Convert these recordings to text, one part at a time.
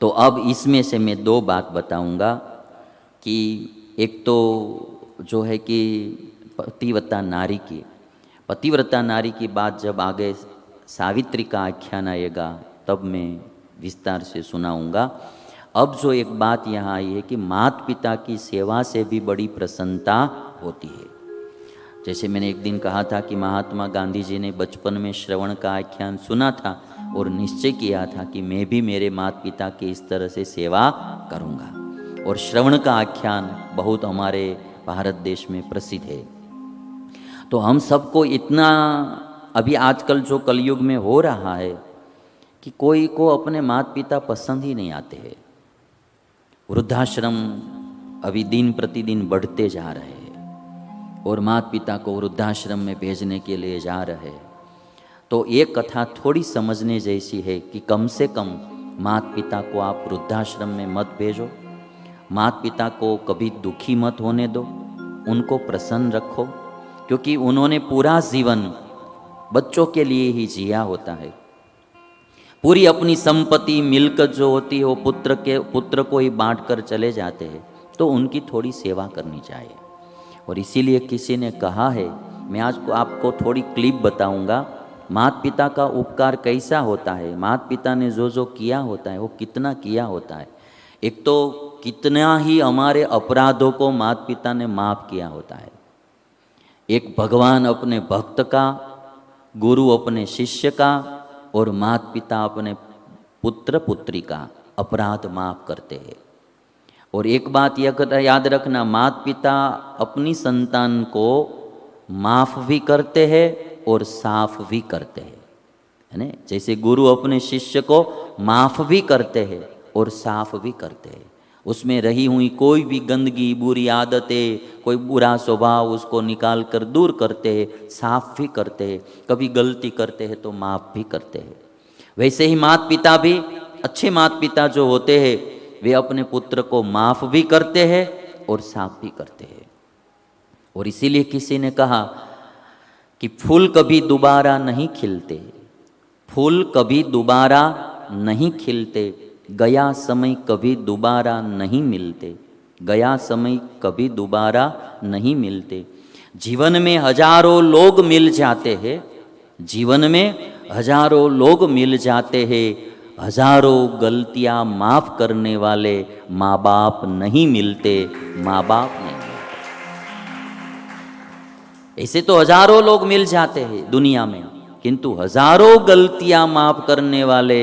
तो अब इसमें से मैं दो बात बताऊंगा कि एक तो जो है कि पतिव्रता नारी की बात जब आगे सावित्री का आख्यान आएगा तब मैं विस्तार से सुनाऊंगा। अब जो एक बात यहाँ आई है कि माता पिता की सेवा से भी बड़ी प्रसन्नता होती है। जैसे मैंने एक दिन कहा था कि महात्मा गांधी जी ने बचपन में श्रवण का आख्यान सुना था और निश्चय किया था कि मैं भी मेरे माता पिता की इस तरह से सेवा करूँगा। और श्रवण का आख्यान बहुत हमारे भारत देश में प्रसिद्ध है। तो हम सबको इतना अभी आजकल जो कलयुग में हो रहा है कि कोई को अपने माता पिता पसंद ही नहीं आते हैं। वृद्धाश्रम अभी दिन प्रतिदिन बढ़ते जा रहे हैं और माता पिता को वृद्धाश्रम में भेजने के लिए जा रहे हैं। तो एक कथा थोड़ी समझने जैसी है कि कम से कम माता पिता को आप वृद्धाश्रम में मत भेजो। माता पिता को कभी दुखी मत होने दो, उनको प्रसन्न रखो, क्योंकि उन्होंने पूरा जीवन बच्चों के लिए ही जिया होता है। पूरी अपनी संपत्ति मिलकत जो होती है वो पुत्र को ही बांट कर चले जाते हैं। तो उनकी थोड़ी सेवा करनी चाहिए। और इसीलिए किसी ने कहा है, मैं आज को आपको थोड़ी क्लिप बताऊंगा, माता पिता का उपकार कैसा होता है, माता पिता ने जो जो किया होता है वो कितना किया होता है। एक तो कितना ही हमारे अपराधों को माता पिता ने माफ़ किया होता है। एक भगवान अपने भक्त का, गुरु अपने शिष्य का और माता पिता अपने पुत्र पुत्री का अपराध माफ़ करते हैं। और एक बात याद रखना, माता पिता अपनी संतान को माफ़ भी करते हैं और साफ भी करते हैं, है ना। जैसे गुरु अपने शिष्य को माफ़ भी करते हैं और साफ भी करते हैं। उसमें रही हुई कोई भी गंदगी, बुरी आदतें, कोई बुरा स्वभाव उसको निकाल कर दूर करते हैं, साफ भी करते हैं। कभी गलती करते हैं तो माफ़ भी करते हैं। वैसे ही माता पिता भी, अच्छे माता पिता जो होते हैं वे अपने पुत्र को माफ़ भी करते हैं और साफ भी करते हैं। और इसीलिए किसी ने कहा कि फूल कभी दोबारा नहीं खिलते, फूल कभी दोबारा नहीं खिलते, गया समय कभी दोबारा नहीं मिलते, गया समय कभी दोबारा नहीं मिलते। जीवन में हजारों लोग मिल जाते हैं, जीवन में हजारों लोग मिल जाते हैं, हजारों गलतियां माफ़ करने वाले माँ बाप नहीं मिलते, माँ बाप नहीं मिलते। ऐसे तो हजारों लोग मिल जाते हैं दुनिया में, किंतु हजारों गलतियां माफ़ करने वाले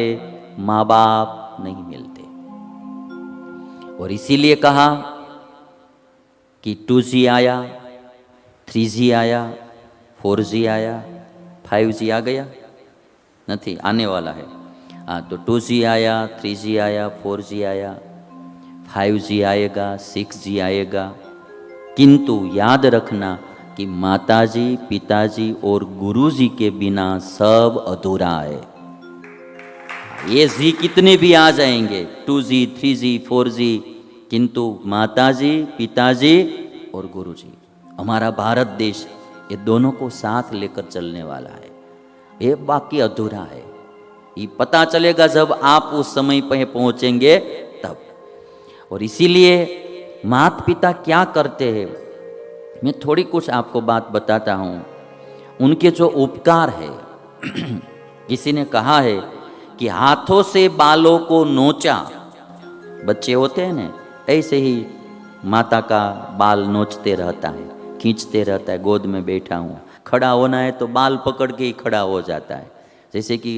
माँ बाप नहीं मिलते। और इसीलिए कहा कि 2G आया, 3G आया, 4G आया, 5G आ गया नहीं, आने वाला है। हाँ, तो 2G आया, 3G आया, 4G आया, 5G आएगा, 6G आएगा। किंतु याद रखना कि माताजी, पिताजी और गुरुजी के बिना सब अधूरा है। ये जी कितने भी आ जाएंगे, 2G, 3G, 4G, किंतु माताजी, पिताजी और गुरुजी, हमारा भारत देश ये दोनों को साथ लेकर चलने वाला है। ये बाकी अधूरा है। ये पता चलेगा जब आप उस समय पर पहुंचेंगे तब। और इसीलिए माता पिता क्या करते हैं, मैं थोड़ी कुछ आपको बात बताता हूँ। उनके जो उपकार है किसी ने कहा है कि हाथों से बालों को नोचा, बच्चे होते हैं ना, ऐसे ही माता का बाल नोचते रहता है, खींचते रहता है। गोद में बैठा हूँ, खड़ा होना है तो बाल पकड़ के ही खड़ा हो जाता है। जैसे कि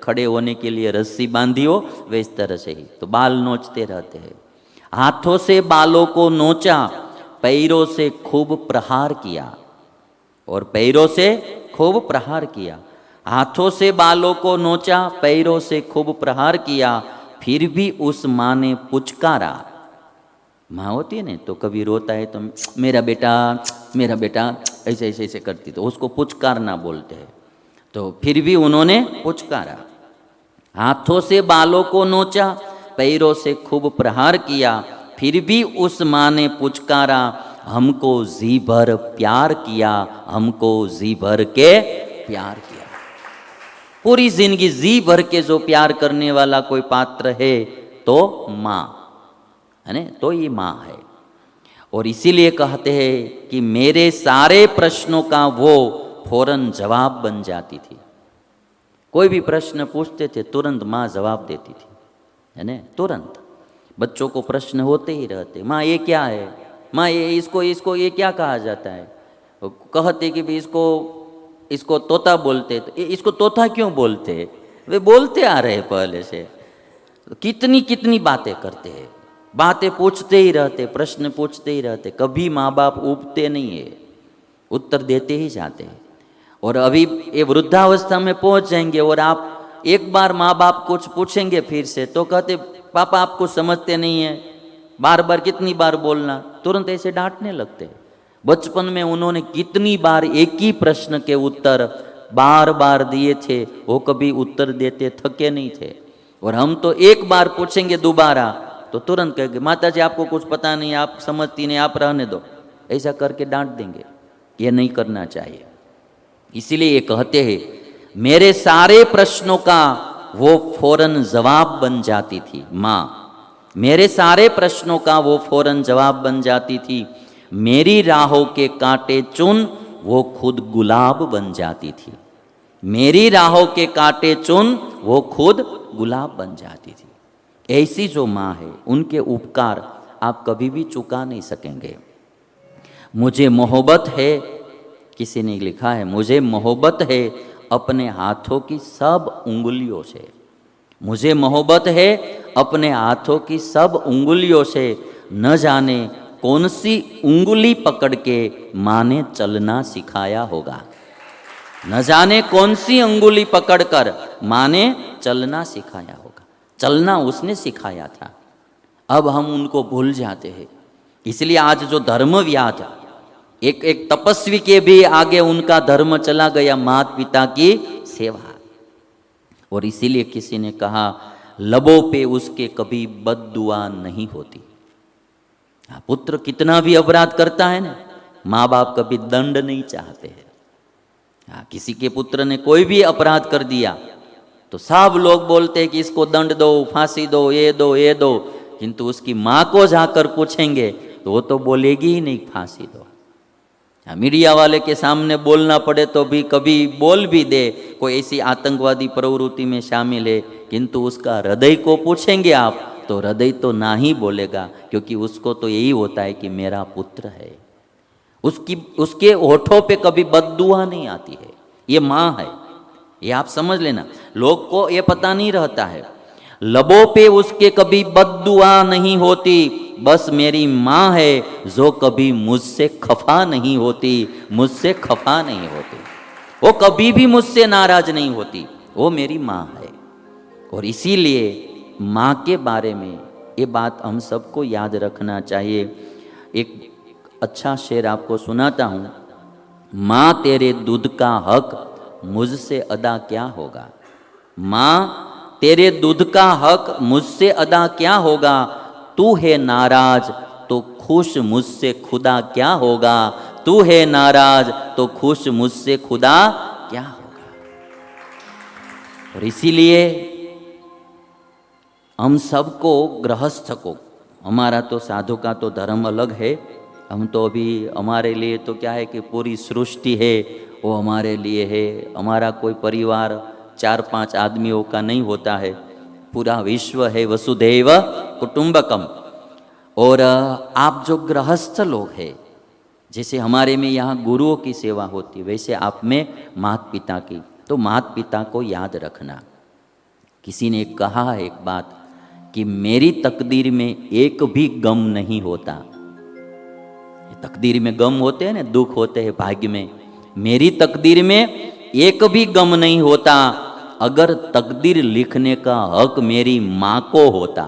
खड़े होने के लिए रस्सी बांधी हो, वैस तरह से ही तो बाल नोचते रहते हैं। हाथों से बालों को नोचा, पैरों से खूब प्रहार किया, और पैरों से खूब प्रहार किया। हाथों से बालों को नोचा, पैरों से खूब प्रहार किया, फिर भी उस माँ ने पुचकारा। माँ होती है ना, तो कभी रोता है तो मेरा बेटा, मेरा बेटा ऐसे ऐसे ऐसे करती, तो उसको पुचकारना बोलते हैं। तो फिर भी उन्होंने पुचकारा। हाथों से बालों को नोचा, पैरों से खूब प्रहार किया, फिर भी उस माँ ने पुचकारा। हमको जी भर प्यार किया, हमको जी भर के प्यार किया। पूरी जिंदगी जी भर के जो प्यार करने वाला कोई पात्र है तो माँ है ना, तो ये माँ है। और इसीलिए कहते हैं कि मेरे सारे प्रश्नों का वो फौरन जवाब बन जाती थी। कोई भी प्रश्न पूछते थे तुरंत माँ जवाब देती थी, है ना, तुरंत। बच्चों को प्रश्न होते ही रहते, माँ ये क्या है, माँ ये इसको इसको ये क्या कहा जाता है। कहते कि भी इसको तोता बोलते, तो इसको तोता क्यों बोलते हैं, वे बोलते आ रहे पहले से। कितनी कितनी बातें करते हैं, बातें पूछते ही रहते, प्रश्न पूछते ही रहते, कभी माँ बाप ऊबते नहीं है, उत्तर देते ही जाते हैं। और अभी ये वृद्धावस्था में पहुंच जाएंगे और आप एक बार माँ बाप कुछ पूछेंगे फिर से तो कहते पापा आप कुछ समझते नहीं है, बार बार कितनी बार बोलना, तुरंत ऐसे डांटने लगते। बचपन में उन्होंने कितनी बार एक ही प्रश्न के उत्तर बार बार दिए थे, वो कभी उत्तर देते थके नहीं थे। और हम तो एक बार पूछेंगे दोबारा तो तुरंत कहेंगे माता जी आपको कुछ पता नहीं, आप समझती नहीं, आप रहने दो, ऐसा करके डांट देंगे। ये नहीं करना चाहिए। इसीलिए ये कहते हैं मेरे सारे प्रश्नों का वो फौरन जवाब बन जाती थी माँ, मेरे सारे प्रश्नों का वो फौरन जवाब बन जाती थी। मेरी राहों के कांटे चुन वो खुद गुलाब बन जाती थी, मेरी राहों के कांटे चुन वो खुद गुलाब बन जाती थी। ऐसी जो माँ है उनके उपकार आप कभी भी चुका नहीं सकेंगे। मुझे मोहब्बत है, किसी ने लिखा है मुझे मोहब्बत है अपने हाथों की सब उंगलियों से, मुझे मोहब्बत है अपने हाथों की सब उंगलियों से, न जाने कौन सी उंगली पकड़ के माँ ने चलना सिखाया होगा, न जाने कौन सी उंगली पकड़कर माँ ने चलना सिखाया होगा। चलना उसने सिखाया था, अब हम उनको भूल जाते हैं। इसलिए आज जो धर्म व्याध, एक तपस्वी के भी आगे उनका धर्म चला गया माता पिता की सेवा। और इसीलिए किसी ने कहा लबों पे उसके कभी बद्दुआ नहीं होती। पुत्र कितना भी अपराध करता है ना, माँ बाप कभी दंड नहीं चाहते हैं। किसी के पुत्र ने कोई भी अपराध कर दिया तो सब लोग बोलते हैं कि इसको दंड दो, फांसी दो, ये दो, ये दो, किंतु उसकी माँ को जाकर पूछेंगे तो वो तो बोलेगी ही नहीं फांसी दो। मीडिया वाले के सामने बोलना पड़े तो भी कभी बोल भी दे, कोई ऐसी आतंकवादी प्रवृत्ति में शामिल है, किंतु उसका हृदय को पूछेंगे आप तो हृदय तो ना ही बोलेगा, क्योंकि उसको तो यही होता है कि मेरा पुत्र है। उसके होठों पे कभी बद्दुआ नहीं आती है। ये माँ है, ये आप समझ लेना। लोग को ये पता नहीं रहता है, लबों पे उसके कभी बद्दुआ नहीं होती, बस मेरी माँ है जो कभी मुझसे खफा नहीं होती, मुझसे खफा नहीं होती, वो कभी भी मुझसे नाराज नहीं होती, वो मेरी माँ है। और इसीलिए माँ के बारे में ये बात हम सबको याद रखना चाहिए। एक अच्छा शेर आपको सुनाता हूँ। माँ तेरे दूध का हक मुझसे अदा क्या होगा, माँ तेरे दूध का हक मुझसे अदा क्या होगा, तू है नाराज तो खुश मुझसे खुदा क्या होगा, तू है नाराज तो खुश मुझसे खुदा क्या होगा। और इसीलिए हम सबको, गृहस्थ को, हमारा तो साधु का तो धर्म अलग है, हम तो अभी हमारे लिए तो क्या है कि पूरी सृष्टि है वो हमारे लिए है। हमारा कोई परिवार 4-5 आदमियों का नहीं होता है, पूरा विश्व है, वसुधैव कुटुंबकम। और आप जो गृहस्थ लोग हैं, जैसे हमारे में यहाँ गुरुओं की सेवा होती, वैसे आप में माता पिता की, तो माता पिता को याद रखना। किसी ने कहा है एक बात कि मेरी तकदीर में एक भी गम नहीं होता। तकदीर में गम होते हैं ना, दुख होते हैं भाग्य में, मेरी तकदीर में एक भी गम नहीं होता, अगर तकदीर लिखने का हक मेरी माँ को होता।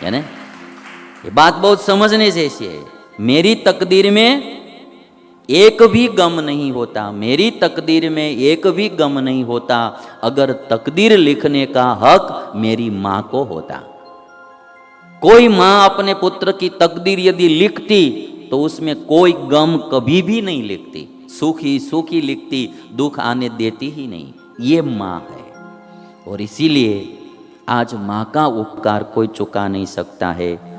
यानी ये बात बहुत समझने जैसी है। मेरी तकदीर में एक भी गम नहीं होता, मेरी तकदीर में एक भी गम नहीं होता, अगर तकदीर लिखने का हक मेरी माँ को होता। कोई माँ अपने पुत्र की तकदीर यदि लिखती तो उसमें कोई गम कभी भी नहीं लिखती, सुखी सुखी लिखती, दुख आने देती ही नहीं। ये माँ है। और इसीलिए आज माँ का उपकार कोई चुका नहीं सकता है।